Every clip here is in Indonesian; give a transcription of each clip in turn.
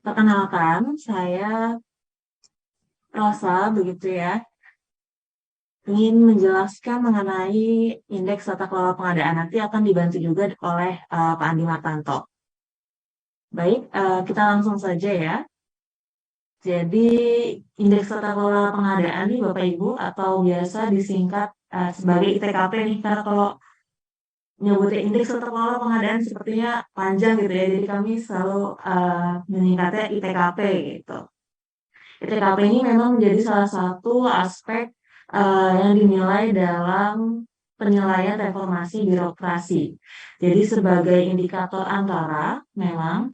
Perkenalkan, saya Rosa, begitu ya, ingin menjelaskan mengenai indeks tata kelola pengadaan. Nanti akan dibantu juga oleh Pak Andi Martanto. Baik, kita langsung saja ya. Jadi, indeks tata kelola pengadaan nih Bapak Ibu, atau biasa disingkat sebagai ITKP nih, karena kalau nyebutnya indeks tata kelola pengadaan sepertinya panjang gitu ya, jadi kami selalu menyingkatnya ITKP gitu. ITKP ini memang menjadi salah satu aspek yang dinilai dalam penilaian reformasi birokrasi. Jadi sebagai indikator antara memang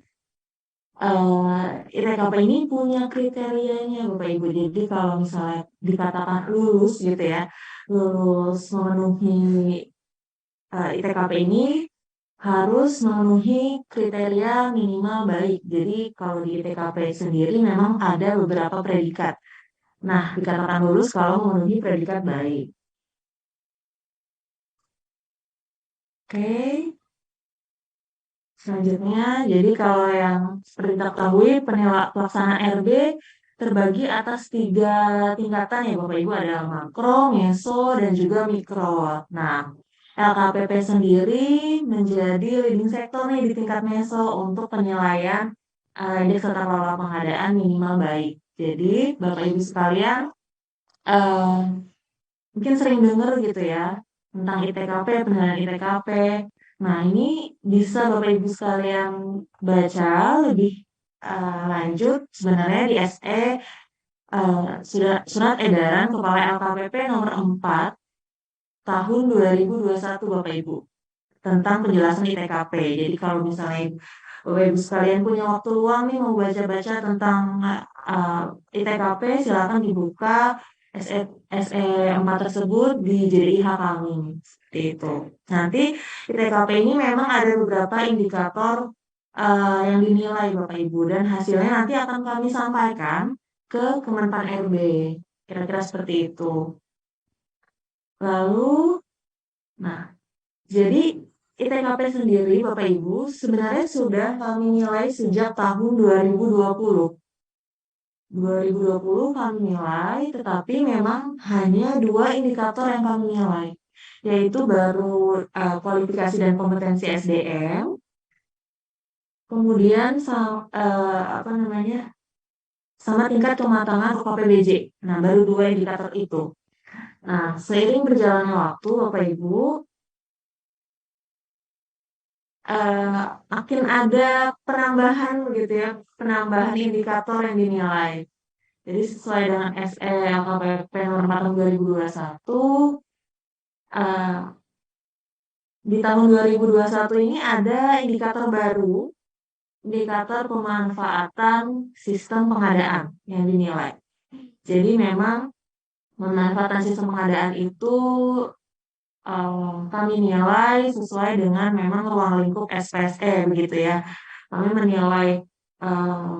ITKP ini punya kriterianya Bapak Ibu. Jadi kalau misalnya dikatakan lulus gitu ya, lulus memenuhi ITKP ini harus memenuhi kriteria minimal baik. Jadi kalau di ITKP sendiri memang ada beberapa predikat. Nah, dikatakan lulus kalau memenuhi predikat baik. Oke, selanjutnya, jadi kalau yang seperti kita ketahui, pelaksanaan RB terbagi atas 3 tingkatan ya Bapak Ibu, ada makro, meso, dan juga mikro. Nah, LKPP sendiri menjadi leading sector nih di tingkat meso untuk penilaian indeks tata kelola pengadaan minimal baik. Jadi, Bapak Ibu sekalian, eh, mungkin sering dengar gitu ya tentang ITKP, penilaian ITKP. Nah, ini bisa Bapak Ibu sekalian baca lebih lanjut sebenarnya di SE Surat Edaran Kepala LKPP nomor 4 tahun 2021 Bapak Ibu tentang penjelasan ITKP. Jadi kalau misalnya Bapak Ibu sekalian punya waktu luang nih mau baca-baca tentang ITKP, silakan dibuka SE, SE 4 tersebut di JDIH kami. Seperti itu. Nanti ITKP ini memang ada beberapa indikator yang dinilai Bapak Ibu dan hasilnya nanti akan kami sampaikan ke Kemenpan RB. Kira-kira seperti itu. Lalu, nah, jadi ITKP sendiri, Bapak Ibu, sebenarnya sudah kami nilai sejak tahun 2020. 2020 kami nilai, tetapi memang hanya 2 indikator yang kami nilai, yaitu baru kualifikasi dan kompetensi SDM, kemudian apa namanya, sama tingkat kematangan KPBJ. Nah, baru 2 indikator itu. Nah, seiring berjalannya waktu, Bapak Ibu, makin ada penambahan begitu ya, penambahan indikator yang dinilai. Jadi sesuai dengan SE LKPP nomor 4 tahun 2021, eh, di tahun 2021 ini ada indikator baru, indikator pemanfaatan sistem pengadaan yang dinilai. Jadi memang pemanfaatan sistem pengadaan itu kami nilai sesuai dengan memang ruang lingkup SPSE begitu ya. Kami menilai eh,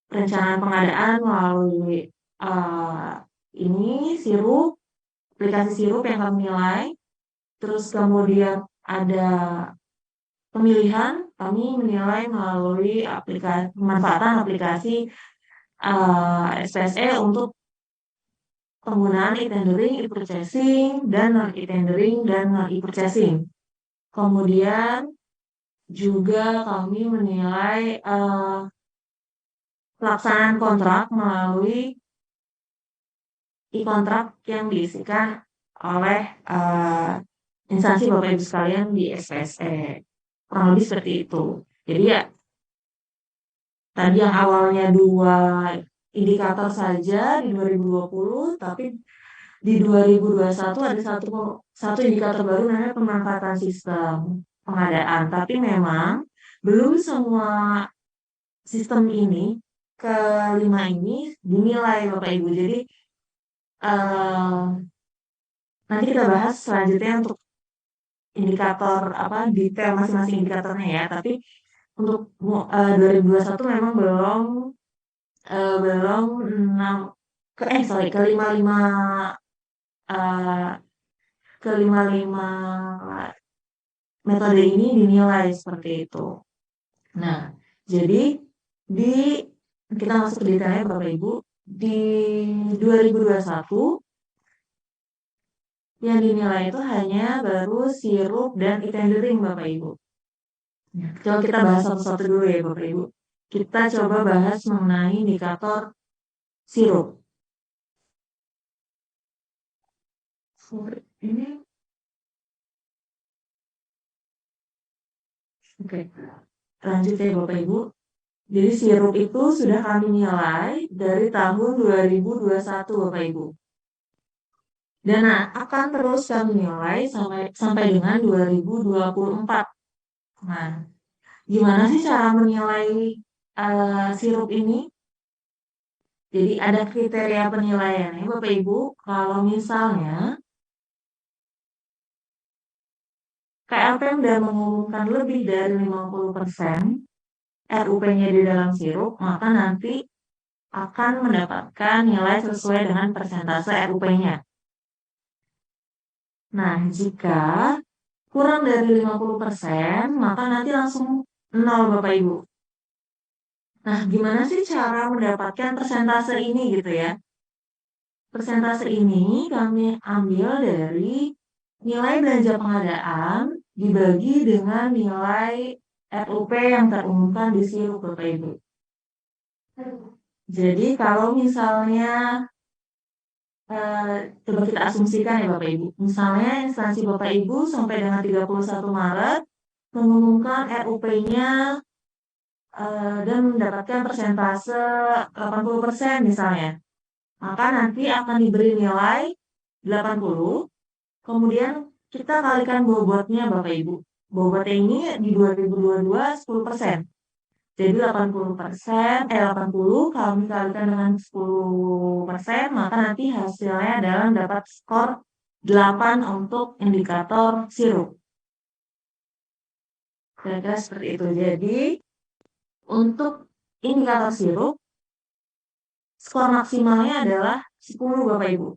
perencanaan pengadaan melalui eh, ini sirup, aplikasi sirup yang kami nilai. Terus kemudian ada pemilihan, kami menilai melalui pemanfaatan aplikasi SPSE untuk penggunaan e-tendering, e-purchasing, dan non-e-tendering dan non-e-purchasing. Kemudian juga kami menilai pelaksanaan kontrak melalui e-kontrak yang diisikan oleh instansi Bapak Ibu sekalian di SPSE. Kurang lebih seperti itu. Jadi ya, tadi yang awalnya 2 indikator saja di 2020, tapi di 2021 ada satu indikator baru namanya pemanfaatan sistem pengadaan. Tapi memang belum semua sistem ini, kelima ini dinilai Bapak Ibu. Jadi eh, nanti kita bahas selanjutnya untuk indikator apa detail masing-masing indikatornya ya. Tapi untuk 2021 memang belum enam kelima lima eh, kelima lima metode ini dinilai seperti itu. Nah, Jadi di kita masuk ke detailnya Bapak Ibu, di 2021 yang dinilai itu hanya baru sirup dan e-tendering Bapak Ibu. Coba kita bahas satu-satu dulu ya Bapak Ibu. Kita coba bahas mengenai indikator sirup. Ini oke. Lanjut ya Bapak Ibu. Jadi sirup itu sudah kami nilai dari tahun 2021 Bapak Ibu. Dan akan terus kami nilai sampai dengan 2024. Nah, gimana sih cara menilai sirup ini? Jadi ada kriteria penilaiannya Bapak Ibu. Kalau misalnya KLPM sudah mengumumkan lebih dari 50% RUP-nya di dalam sirup, maka nanti akan mendapatkan nilai sesuai dengan persentase RUP-nya. Nah, jika kurang dari 50%, maka nanti langsung 0 Bapak Ibu. Nah, gimana sih cara mendapatkan persentase ini gitu ya? Persentase ini kami ambil dari nilai belanja pengadaan dibagi dengan nilai RUP yang terumumkan di sirup Bapak Ibu. Jadi kalau misalnya coba kita asumsikan ya Bapak Ibu. Misalnya instansi Bapak Ibu sampai dengan 31 Maret mengumumkan RUP-nya dan mendapatkan persentase 80% misalnya. Maka nanti akan diberi nilai 80, kemudian kita kalikan bobotnya Bapak Ibu. Bobotnya ini di 2022 10%. Jadi 80 kami kalikan dengan 10%, maka nanti hasilnya adalah dapat skor 8 untuk indikator sirup. Kira-kira seperti itu. Jadi untuk indikator sirup, skor maksimalnya adalah 10 Bapak Ibu.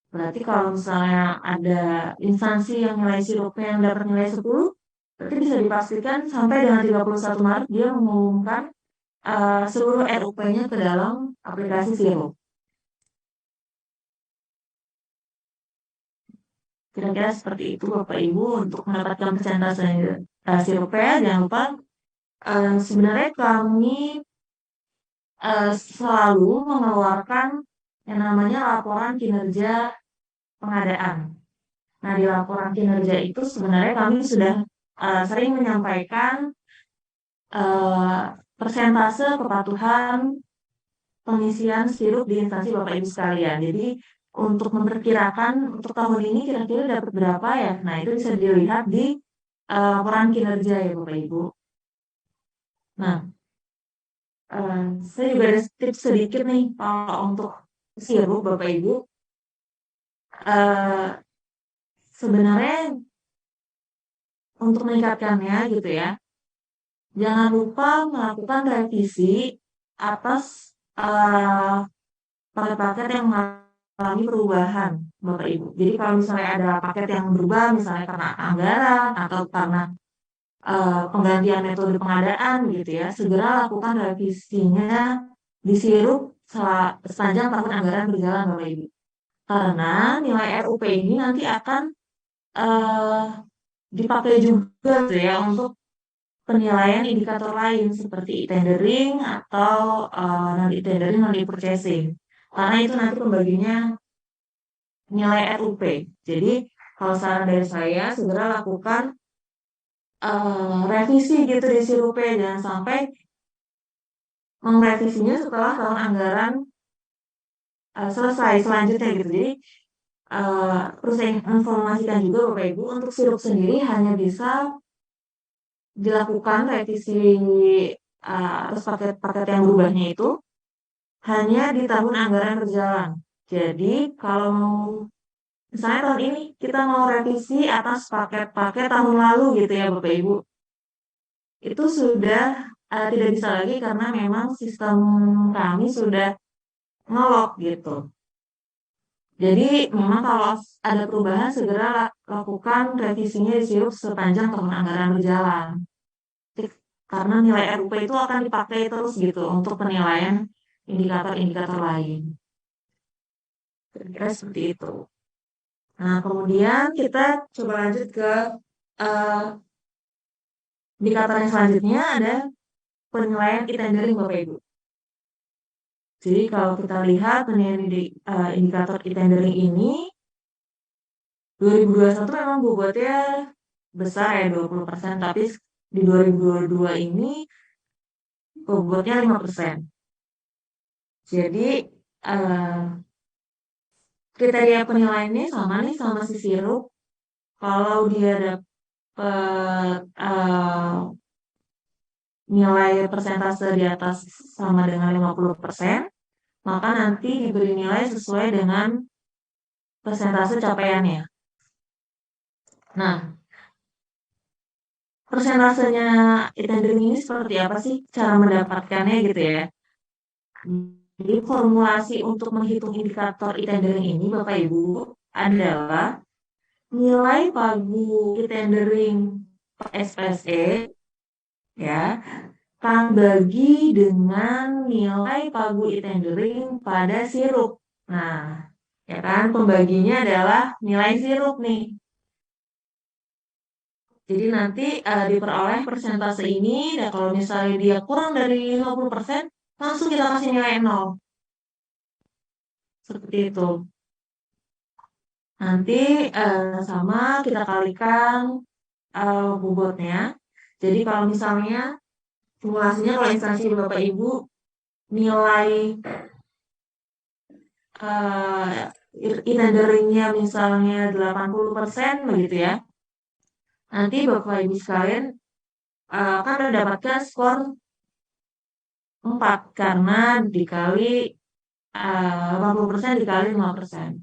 Berarti kalau misalnya ada instansi yang nilai sirupnya yang dapat nilai 10, berarti bisa dipastikan sampai dengan 31 Maret dia mengumumkan seluruh RUP-nya ke dalam aplikasi sirup. Kira-kira seperti itu Bapak Ibu untuk mendapatkan persentase sirupnya. Jangan lupa sebenarnya kami selalu mengeluarkan yang namanya laporan kinerja pengadaan. Nah, di laporan kinerja itu sebenarnya kami sudah sering menyampaikan persentase kepatuhan pengisian sirup di instansi Bapak Ibu sekalian. Jadi untuk memperkirakan untuk tahun ini kira-kira dapat berapa ya? Nah, itu bisa dilihat di laporan kinerja ya Bapak Ibu. Nah, saya juga ada tips sedikit nih kalau untuk sirup Bapak Ibu. Sebenarnya untuk meningkatkannya gitu ya, jangan lupa melakukan revisi atas paket-paket yang mengalami perubahan, Bapak Ibu. Jadi kalau misalnya ada paket yang berubah, misalnya karena anggaran atau karena penggantian metode pengadaan gitu ya, segera lakukan revisinya di sirup sepanjang tahun anggaran berjalan, Bapak Ibu. Karena nilai RUP ini nanti akan dipakai juga gitu ya untuk penilaian indikator lain seperti tendering atau non tendering non purchasing. Karena itu nanti pembaginya nilai RUP. Jadi kalau saran dari saya segera lakukan revisi gitu di sirup, jangan sampai merevisinya setelah tahun anggaran selesai selanjutnya gitu. Jadi perlu saya informasikan juga Bapak Ibu untuk sirup sendiri hanya bisa dilakukan revisi atas paket-paket yang berubahnya itu hanya di tahun anggaran berjalan. Jadi kalau mau misalnya tahun ini kita mau revisi atas paket-paket tahun lalu gitu ya Bapak Ibu, itu sudah tidak bisa lagi karena memang sistem kami sudah ngelok gitu. Jadi memang kalau ada perubahan segera lakukan revisinya di sirup sepanjang tahun anggaran berjalan. karena nilai RUP itu akan dipakai terus gitu untuk penilaian indikator-indikator lain. Kira-kira seperti itu. Nah, kemudian kita coba lanjut ke uh, indikator yang selanjutnya ada penilaian e-tendering Bapak Ibu. Jadi kalau kita lihat penilaian indikator e-tendering ini 2021 memang bobotnya besar ya 20%, tapi di 2022 ini bobotnya 5%. Jadi kriteria penilaiannya sama nih sama si sirup. Kalau dia dapat nilai persentase di atas sama dengan 50%, maka nanti diberi nilai sesuai dengan persentase capaiannya. Nah, persentasenya e-tendering ini seperti apa sih cara mendapatkannya gitu ya? Jadi formulasi untuk menghitung indikator e-tendering ini Bapak Ibu adalah nilai pagu e-tendering per SPSE ya kan bagi dengan nilai pagu e-tendering pada sirup. Nah, ya kan pembaginya adalah nilai sirup nih. Jadi nanti diperoleh persentase ini, dan kalau misalnya dia kurang dari 50%, langsung kita kasih nilai 0. Seperti itu. Nanti sama kita kalikan bobotnya. Jadi kalau misalnya simulasinya kalau instansi Bapak Ibu nilai e-tenderingnya misalnya 80% begitu ya. Nanti Bapak Ibu sekalian akan mendapatkan skor 4 karena dikali 80% dikali 5%.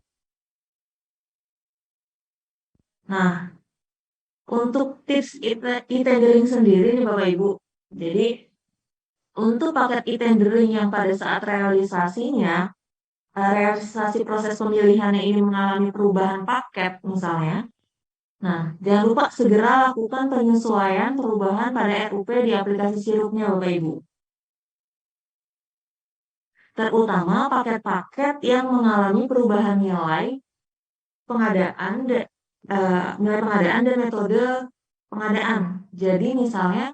Nah, untuk tips e-tendering sendiri nih Bapak Ibu. Jadi untuk paket e-tendering yang pada saat realisasinya, realisasi proses pemilihannya ini mengalami perubahan paket misalnya. Nah, jangan lupa segera lakukan penyesuaian perubahan pada RUP di aplikasi sirupnya Bapak Ibu. Terutama paket-paket yang mengalami perubahan nilai pengadaan dan metode pengadaan. Jadi misalnya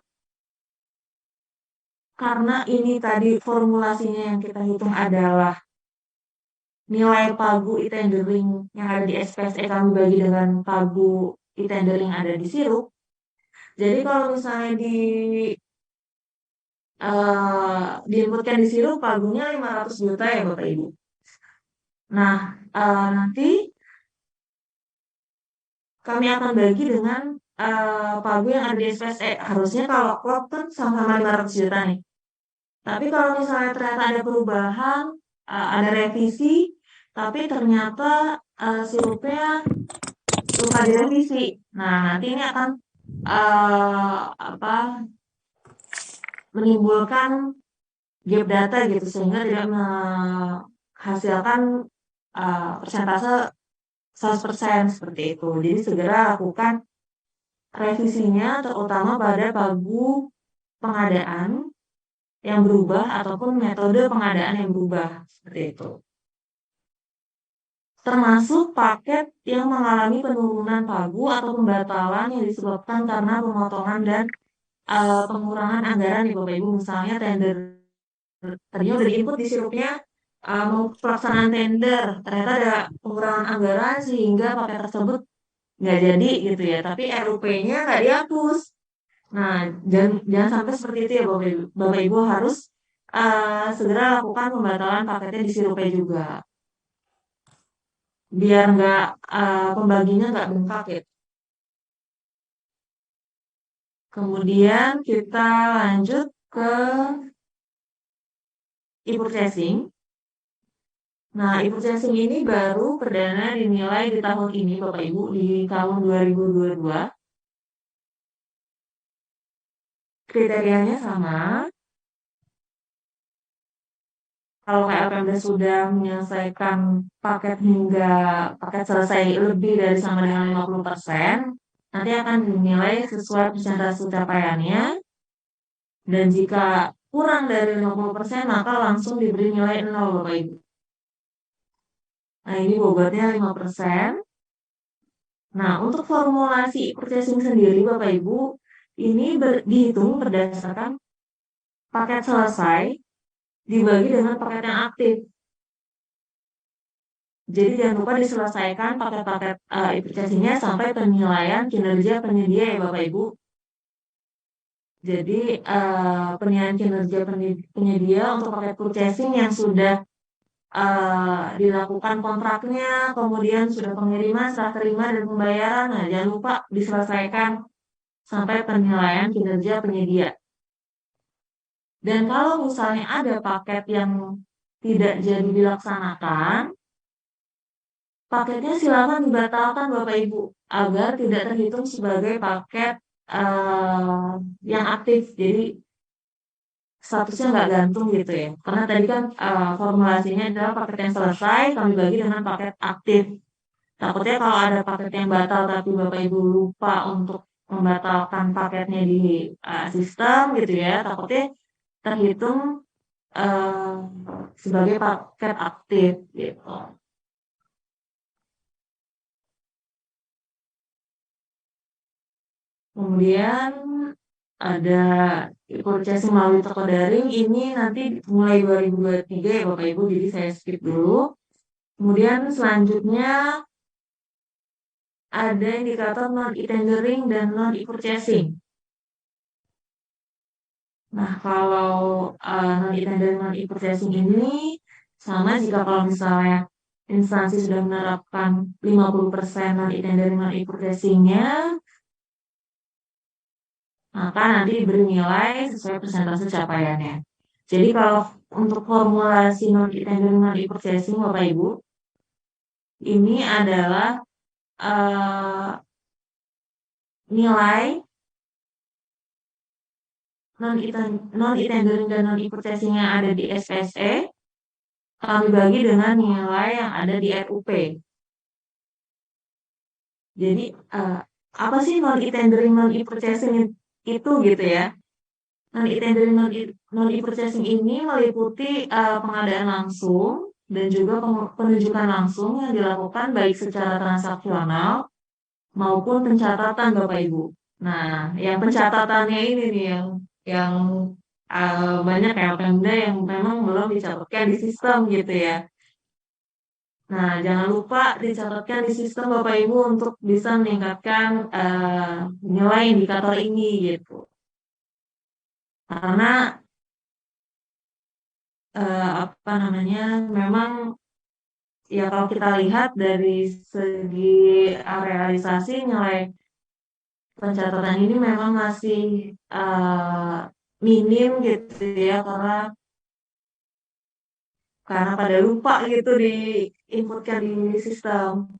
karena ini tadi formulasinya yang kita hitung adalah nilai pagu e-tendering yang ada di SPSE kami bagi dengan pagu e-tendering ada di sirup. Jadi kalau misalnya diinputkan di sirup pagunya 500 juta ya Bapak Ibu. Nah, nanti kami akan bagi dengan pagu yang ada di SPSE. Harusnya kalau klop kan sama-sama 500 juta nih. Tapi kalau misalnya ternyata ada perubahan, ada revisi, tapi ternyata sirupnya lupa direvisi. Nah, nanti ini akan menimbulkan gap data gitu sehingga tidak menghasilkan persentase 100% seperti itu. Jadi segera lakukan revisinya terutama pada pagu pengadaan yang berubah ataupun metode pengadaan yang berubah seperti itu. Termasuk paket yang mengalami penurunan pagu atau pembatalan yang disebabkan karena pemotongan dan pengurangan anggaran di Bapak Ibu. Misalnya tender tadinya udah diinput di sirupnya mau pelaksanaan tender, ternyata ada pengurangan anggaran sehingga paket tersebut nggak jadi gitu ya, tapi RUP-nya nggak dihapus. Nah, jangan sampai seperti itu ya Bapak Ibu. Bapak Ibu harus segera lakukan pembatalan paketnya di sirup juga. Biar nggak pembaginya nggak bengkak ya. Kemudian kita lanjut ke e-purchasing. Nah, e-purchasing ini baru perdana dinilai di tahun ini Bapak Ibu, di tahun 2022. Kriterianya sama. Kalau KLPMD sudah menyelesaikan paket hingga paket selesai lebih dari sama dengan 50%, nanti akan dinilai sesuai persentase capaiannya. Dan jika kurang dari 50%, maka langsung diberi nilai 0, Bapak Ibu. Nah, ini bobotnya 5%. Nah, untuk formulasi purchasing sendiri, Bapak Ibu, ini dihitung berdasarkan paket selesai dibagi dengan paket yang aktif. Jadi jangan lupa diselesaikan paket-paket e-purchasing-nya sampai penilaian kinerja penyedia ya Bapak Ibu. Jadi penilaian kinerja penyedia untuk paket purchasing yang sudah dilakukan kontraknya, kemudian sudah pengiriman, serah terima, dan pembayaran. Nah, jangan lupa diselesaikan sampai penilaian kinerja penyedia. Dan kalau misalnya ada paket yang tidak jadi dilaksanakan, paketnya silakan dibatalkan Bapak Ibu agar tidak terhitung sebagai paket eh, yang aktif. Jadi statusnya nggak gantung gitu ya. Karena tadi kan formulasinya adalah paket yang selesai kami bagi dengan paket aktif. Takutnya kalau ada paket yang batal tapi Bapak Ibu lupa untuk membatalkan paketnya di sistem gitu ya, takutnya terhitung eh, sebagai paket aktif gitu. Kemudian ada purchasing melalui toko daring ini nanti mulai 2023 ya Bapak Ibu, jadi saya skip dulu. Kemudian selanjutnya ada indikator non e-tendering dan non e-purchasing. Nah, kalau non e-tendering non e-purchasing ini sama jika kalau misalnya instansi sudah menerapkan 50% non e-tendering non e-purchasingnya, maka nanti diberi nilai sesuai persentase capaiannya. Jadi kalau untuk formulasi non e-tendering non e-purchasing Bapak Ibu, ini adalah eh, nilai non e-tendering dan non e-purchasing yang ada di SPSE kami bagi dengan nilai yang ada di RUP. Jadi apa sih non e-tendering non e-purchasing itu gitu ya? Non e-tendering non e-purchasing ini meliputi pengadaan langsung dan juga penunjukan langsung yang dilakukan baik secara transaksional maupun pencatatan Bapak Ibu. Nah, yang pencatatannya ini nih yang banyak ya Pemda yang memang belum dicatatkan di sistem gitu ya. Nah, jangan lupa dicatatkan di sistem Bapak Ibu untuk bisa meningkatkan nilai indikator ini gitu. Karena apa namanya, memang ya kalau kita lihat dari segi realisasi nilai pencatatan ini memang masih minim gitu ya karena pada lupa gitu diinputkan di sistem.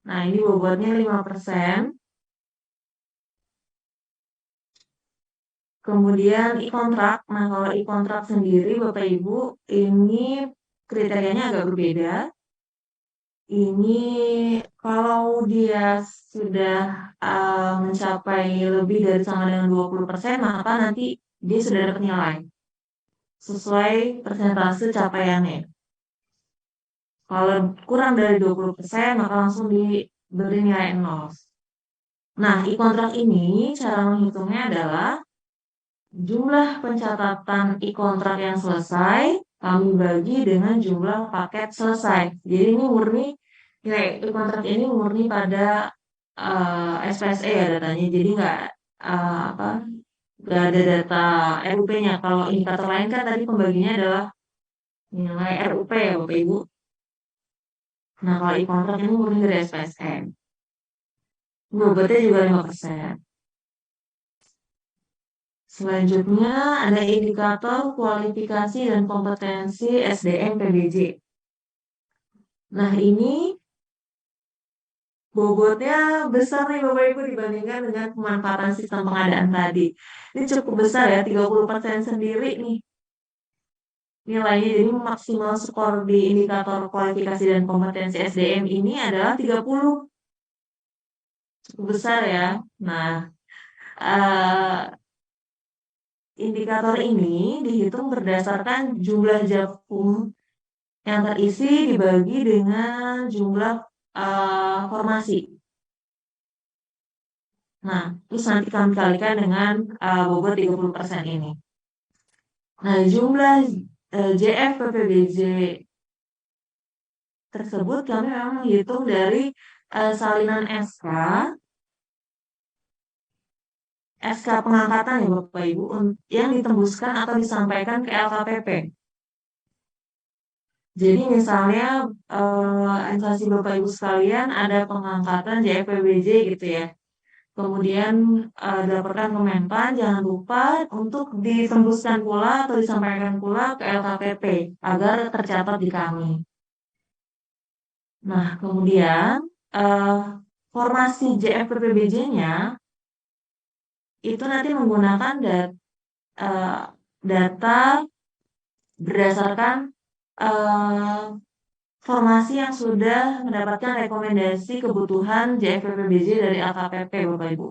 Nah, ini bobotnya 5%. Kemudian e-kontrak. Nah, kalau e-kontrak sendiri Bapak Ibu, ini kriterianya agak berbeda. Ini kalau dia sudah mencapai lebih dari sama dengan 20%, maka nanti dia sudah dapat nilai sesuai persentase capaiannya. Kalau kurang dari 20%, maka langsung diberi nilai 0. Nah, e-kontrak ini cara menghitungnya adalah jumlah pencatatan e-kontrak yang selesai kami bagi dengan jumlah paket selesai. Jadi ini murni nilai e-kontrak ini murni pada SPSE ya datanya. Jadi apa nggak ada data RUP-nya. Kalau indikator lain kan tadi pembaginya adalah nilai RUP ya Bapak Ibu. Nah, kalau e-kontrak ini murni dari SPSE. Bobotnya juga 5%. Selanjutnya ada indikator kualifikasi dan kompetensi SDM PBJ. Nah, ini bobotnya besar nih Bapak Ibu dibandingkan dengan pemanfaatan sistem pengadaan tadi. Ini cukup besar ya, 30% sendiri nih nilainya. Jadi maksimal skor di indikator kualifikasi dan kompetensi SDM ini adalah 30. Cukup besar ya. Nah, eh, indikator ini dihitung berdasarkan jumlah jakum yang terisi dibagi dengan jumlah formasi. Nah, terus nanti kami kalikan dengan bobot 30% ini. Nah, jumlah JF PPBJ tersebut kami memang menghitung dari salinan SK pengangkatan ya Bapak Ibu, yang ditembuskan atau disampaikan ke LKPP. Jadi misalnya instansi Bapak Ibu sekalian ada pengangkatan JFPBJ gitu ya. Kemudian dilaporkan ke Menpan, jangan lupa untuk ditembuskan pula atau disampaikan pula ke LKPP agar tercatat di kami. Nah, kemudian formasi JFPBJ-nya itu nanti menggunakan data berdasarkan formasi yang sudah mendapatkan rekomendasi kebutuhan JFPBJ dari LKPP, Bapak Ibu.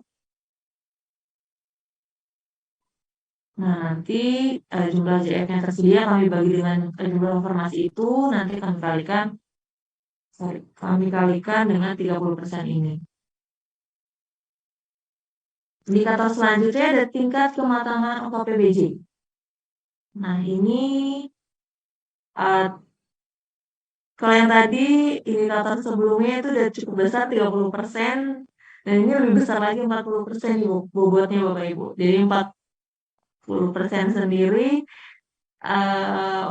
Nah, nanti jumlah JF yang tersedia kami bagi dengan jumlah informasi itu, nanti kami kalikan dengan 30% ini. Indikator selanjutnya ada tingkat kematangan OKPBJ. Nah, ini kalau yang tadi indikator sebelumnya itu udah cukup besar 30%, dan ini lebih besar lagi 40% bobotnya Bapak Ibu. Jadi 40% sendiri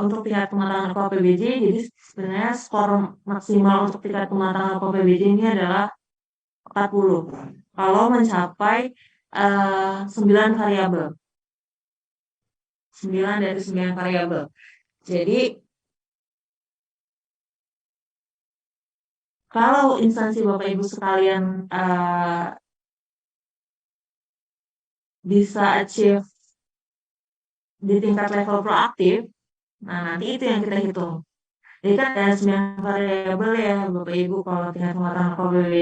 untuk tingkat kematangan OKPBJ. Jadi sebenarnya skor maksimal untuk tingkat kematangan OKPBJ ini adalah 40. Kalau mencapai 9 variabel. 9 dari 9 variabel. Jadi kalau instansi Bapak Ibu sekalian bisa achieve di tingkat level proaktif, nah nanti itu yang kita hitung. Jadi kan ada 9 variabel ya Bapak Ibu kalau tingkat kematangan OKPBJ,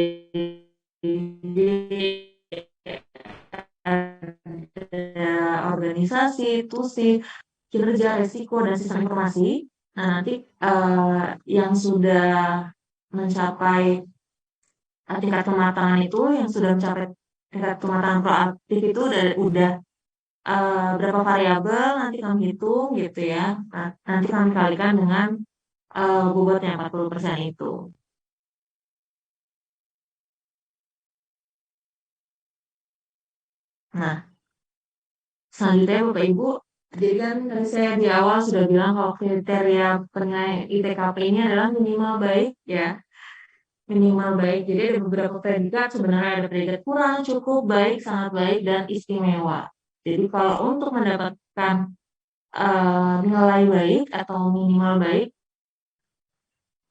ada organisasi, tusi, kinerja, resiko, dan sistem informasi. Nah, nanti yang sudah mencapai tingkat kematangan itu, yang sudah mencapai tingkat kematangan proaktif itu udah berapa variabel nanti kami hitung gitu ya. Nah, nanti kami kalikan dengan bobotnya 40% itu. Nah, selanjutnya Bapak Ibu, jadi kan tadi saya di awal sudah bilang kalau kriteria penilaian ITKP ini adalah minimal baik ya. Minimal baik. Jadi ada beberapa predikat, sebenarnya ada predikat kurang, cukup, baik, sangat baik, dan istimewa. Jadi kalau untuk mendapatkan nilai baik atau minimal baik,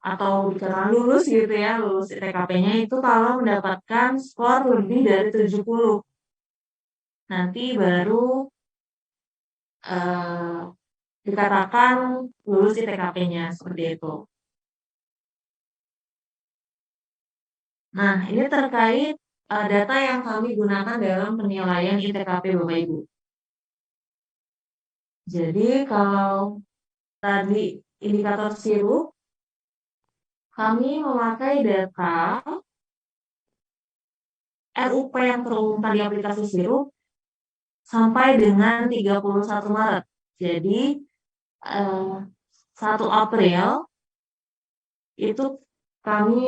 atau dikatakan lulus gitu ya, lulus ITKP-nya itu kalau mendapatkan skor lebih dari 70. Nanti baru dikatakan lulus ITKP-nya seperti itu. Nah, ini terkait data yang kami gunakan dalam penilaian ITKP Bapak Ibu. Jadi kalau tadi indikator sirup, kami memakai data RUP yang terumumkan di aplikasi sirup sampai dengan 31 Maret. Jadi 1 April itu kami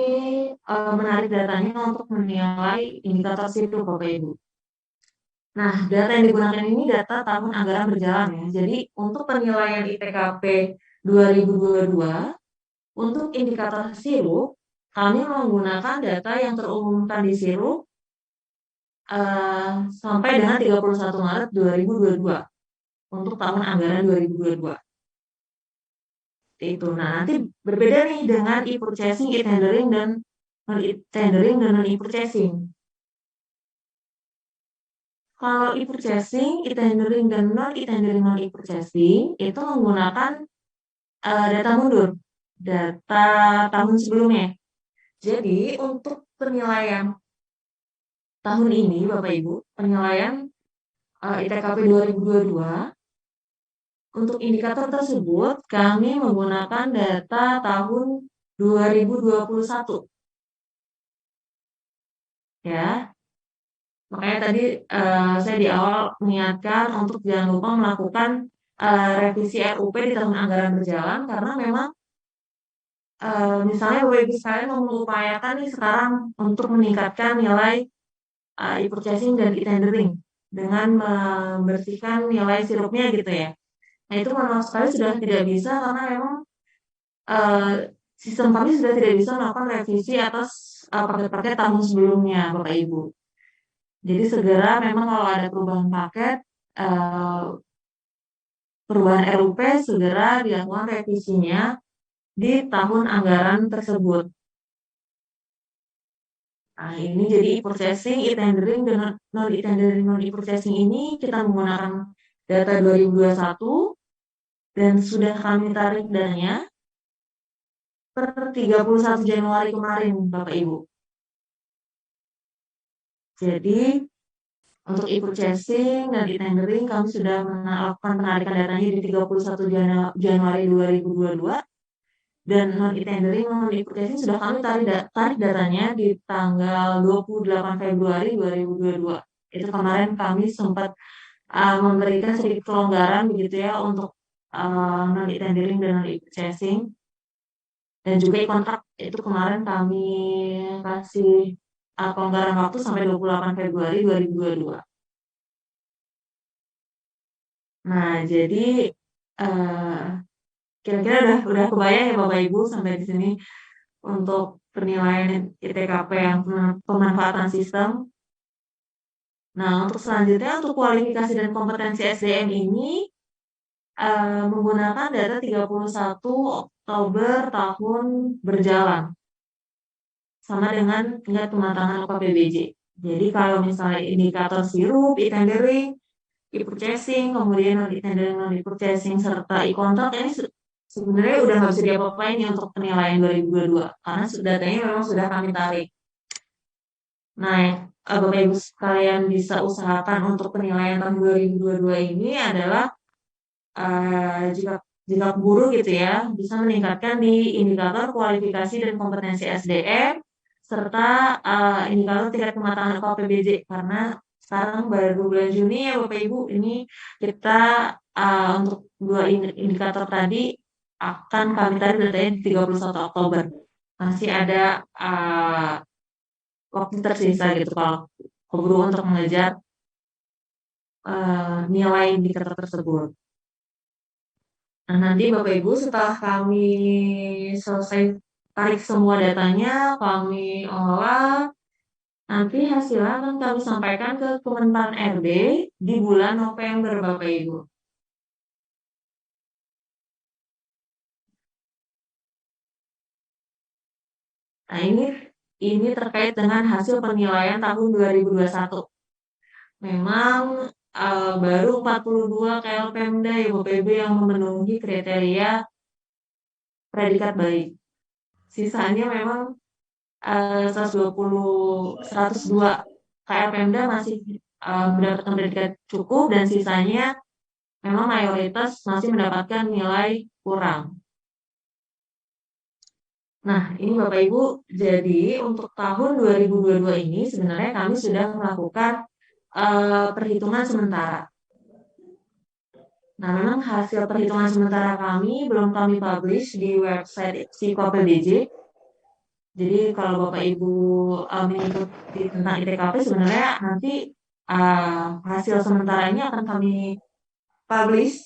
menarik datanya untuk menilai indikator sirup Bapak Ibu. Nah, data yang digunakan ini data tahun anggaran berjalan ya. Jadi untuk penilaian ITKP 2022, untuk indikator sirup, kami menggunakan data yang terumumkan di sirup sampai dengan 31 Maret 2022 untuk tahun anggaran 2022. Itu. Nah, nanti berbeda nih dengan e-purchasing, e-tendering, dan non-e-tendering dan non-e-purchasing. Kalau e-purchasing, e-tendering, dan non-e-tendering, non-e-purchasing itu menggunakan data mundur, data tahun sebelumnya. Jadi untuk penilaian tahun ini Bapak Ibu, penilaian ITKP 2022. Untuk indikator tersebut, kami menggunakan data tahun 2021. Ya, makanya tadi saya di awal mengingatkan untuk jangan lupa melakukan revisi RUP di tahun anggaran berjalan karena memang misalnya Bapak Ibu sekalian mau mengupayakan nih sekarang untuk meningkatkan nilai e-purchasing dan e-tendering dengan membersihkan nilai sirupnya gitu ya. Nah itu manual sekali sudah tidak bisa karena memang eh, sistem kami sudah tidak bisa melakukan revisi atas paket-paket tahun sebelumnya, Bapak Ibu. Jadi segera memang kalau ada perubahan paket, eh, perubahan RUP segera dilakukan revisinya di tahun anggaran tersebut. Nah, ini jadi e-purchasing, e-tendering dengan non e-tendering, non e-purchasing ini kita menggunakan data 2021 dan sudah kami tarik dananya per 31 Januari kemarin, Bapak Ibu. Jadi untuk e-purchasing dan e-tendering kami sudah melakukan penarikan datanya di 31 Januari 2022 dan non e-tendering non e-purchasing sudah kami tarik datanya di tanggal 28 Februari 2022. Itu kemarin kami sempat memberikan sedikit kelonggaran begitu ya untuk non e-tendering dan non e-purchasing dan juga e-kontrak itu kemarin kami kasih kelonggaran waktu sampai 28 Februari 2022. Nah, jadi eh, kira-kira udah kebayang ya Bapak Ibu sampai di sini untuk penilaian ITKP yang pemanfaatan sistem. Nah, untuk selanjutnya untuk kualifikasi dan kompetensi SDM ini menggunakan data 31 Oktober tahun berjalan sama dengan tingkat kematangan UKPBJ. Jadi kalau misalnya indikator sirup, e-tendering, e-purchasing, kemudian non e-tendering, non e-purchasing, serta e-kontrak ini sebenarnya udah nggak bisa diapa-apain ya untuk penilaian 2022 karena datanya memang sudah kami tarik. Nah, Bapak Ibu sekalian bisa usahakan untuk penilaian tahun 2022 ini adalah jika jika guru gitu ya bisa meningkatkan di indikator kualifikasi dan kompetensi SDM serta indikator tingkat kematangan UKPBJ karena sekarang baru bulan Juni ya Bapak Ibu ini kita untuk dua indikator tadi akan kami tarik datanya di 31 Oktober. Masih ada waktu tersisa gitu kalau guru untuk mengejar nilai indikator tersebut. Nah, nanti Bapak Ibu setelah kami selesai tarik semua datanya, kami olah, nanti hasilnya akan kami sampaikan ke Kemenpan RB di bulan November, Bapak Ibu. Nah, ini terkait dengan hasil penilaian tahun 2021. Memang baru 42 KL Pemda ya Bapak Ibu yang memenuhi kriteria predikat baik. Sisanya memang 102 KL Pemda masih mendapatkan predikat cukup dan sisanya memang mayoritas masih mendapatkan nilai kurang. Nah, ini Bapak Ibu, jadi untuk tahun 2022 ini sebenarnya kami sudah melakukan perhitungan sementara. Nah, memang hasil perhitungan sementara kami belum kami publish di website PBJ. Jadi kalau Bapak Ibu mengikuti tentang ITKP sebenarnya nanti hasil sementara ini akan kami publish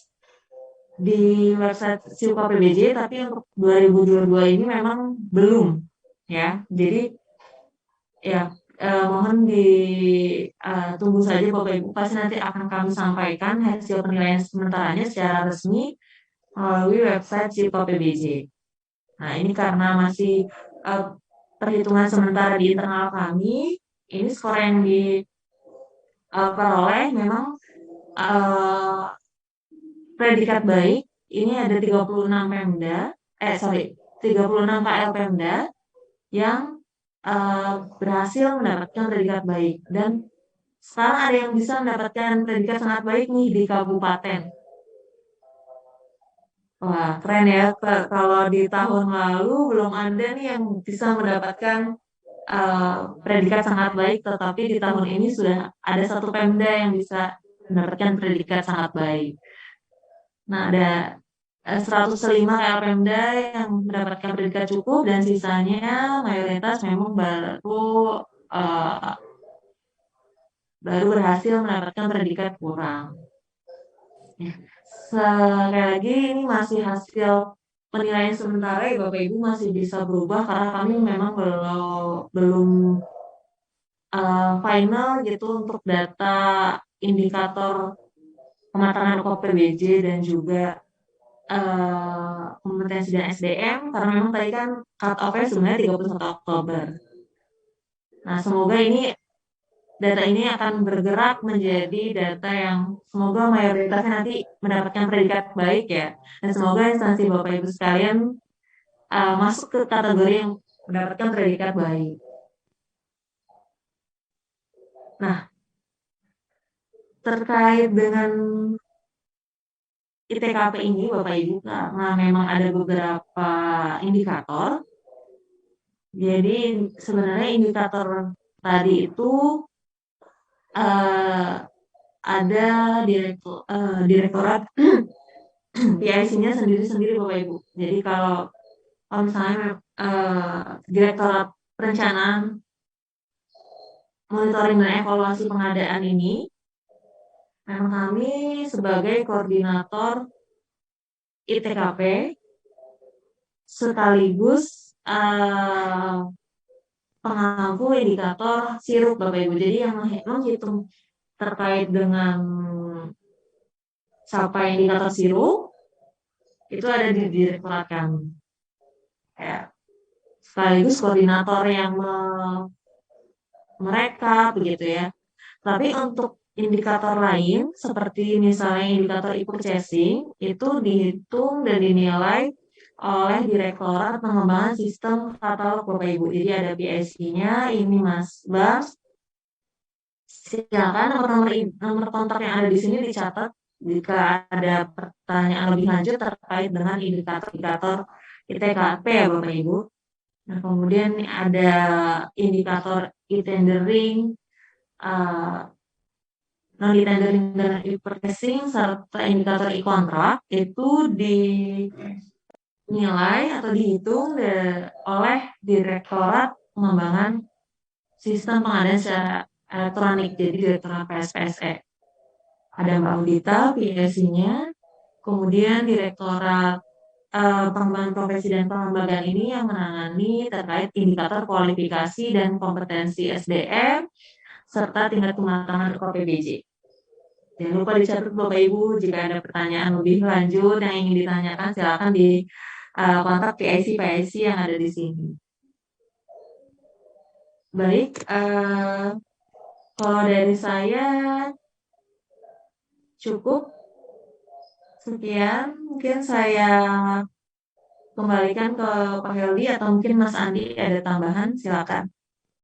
di website Silpa PBJ, tapi untuk 2022 ini memang belum ya. Jadi ya mohon ditunggu saja Bapak Ibu, pasti nanti akan kami sampaikan hasil penilaian sementaranya secara resmi melalui website Silpa PBJ. Nah ini karena masih perhitungan sementara di internal kami, ini skor yang diperoleh memang predikat baik ini ada 36 Pemda, 36 KL Pemda yang berhasil mendapatkan predikat baik dan sekarang ada yang bisa mendapatkan predikat sangat baik nih di kabupaten. Wah, keren ya. Kalau di tahun lalu belum ada nih yang bisa mendapatkan eh, predikat sangat baik, tetapi di tahun ini sudah ada satu Pemda yang bisa mendapatkan predikat sangat baik. Nah, ada 105 Pemda yang mendapatkan predikat cukup dan sisanya mayoritas memang eh, baru berhasil mendapatkan predikat kurang. Ya. Sekali lagi ini masih hasil penilaian sementara ya Bapak Ibu, masih bisa berubah karena kami memang belum final gitu untuk data indikator pematangan UKPBJ dan juga kompetensi dan SDM karena memang tadi kan cut off-nya sebenarnya 31 Oktober. Nah, semoga data ini akan bergerak menjadi data yang semoga mayoritasnya nanti mendapatkan predikat baik ya. Dan semoga instansi Bapak Ibu sekalian masuk ke kategori yang mendapatkan predikat baik. Nah, terkait dengan ITKP ini Bapak Ibu karena memang ada beberapa indikator. Jadi sebenarnya indikator tadi itu eh, ada direktorat PIC-nya sendiri-sendiri Bapak Ibu. Jadi kalau misalnya direktorat perencanaan monitoring dan evaluasi pengadaan ini, memang kami sebagai koordinator ITKP sekaligus pengampu indikator sirup Bapak Ibu. Jadi yang menghitung terkait dengan capai indikator sirup itu ada di direktorat kami. Ya. Sekaligus koordinator yang mereka begitu ya. Tapi untuk indikator lain seperti misalnya indikator e-purchasing itu dihitung dan dinilai oleh Direktorat Pengembangan Sistem Katalog Bapak Ibu. Jadi ada PIC-nya, ini Mas Bas. Silakan nomor kontak yang ada di sini dicatat jika ada pertanyaan lebih lanjut terkait dengan indikator-indikator ITKP ya Bapak Ibu. Nah, kemudian ada indikator e-tendering, uh, non-e-tendering dan e-purchasing, serta indikator e-kontrak itu dinilai atau dihitung oleh Direktorat Pengembangan Sistem Pengadaan secara Elektronik, jadi Direktorat PSPSE. Ada Mbak Udita, PSI-nya, kemudian Direktorat Pengembangan Profesi dan Pengembangan ini yang menangani terkait indikator kualifikasi dan kompetensi SDM serta tingkat kematangan UKPBJ. Jangan lupa dicatat Bapak Ibu jika ada pertanyaan lebih lanjut yang ingin ditanyakan silakan di kontak PIC yang ada di sini. Baik, kalau dari saya cukup sekian. Mungkin saya kembalikan ke Pak Heldi atau mungkin Mas Andi ada tambahan, silakan.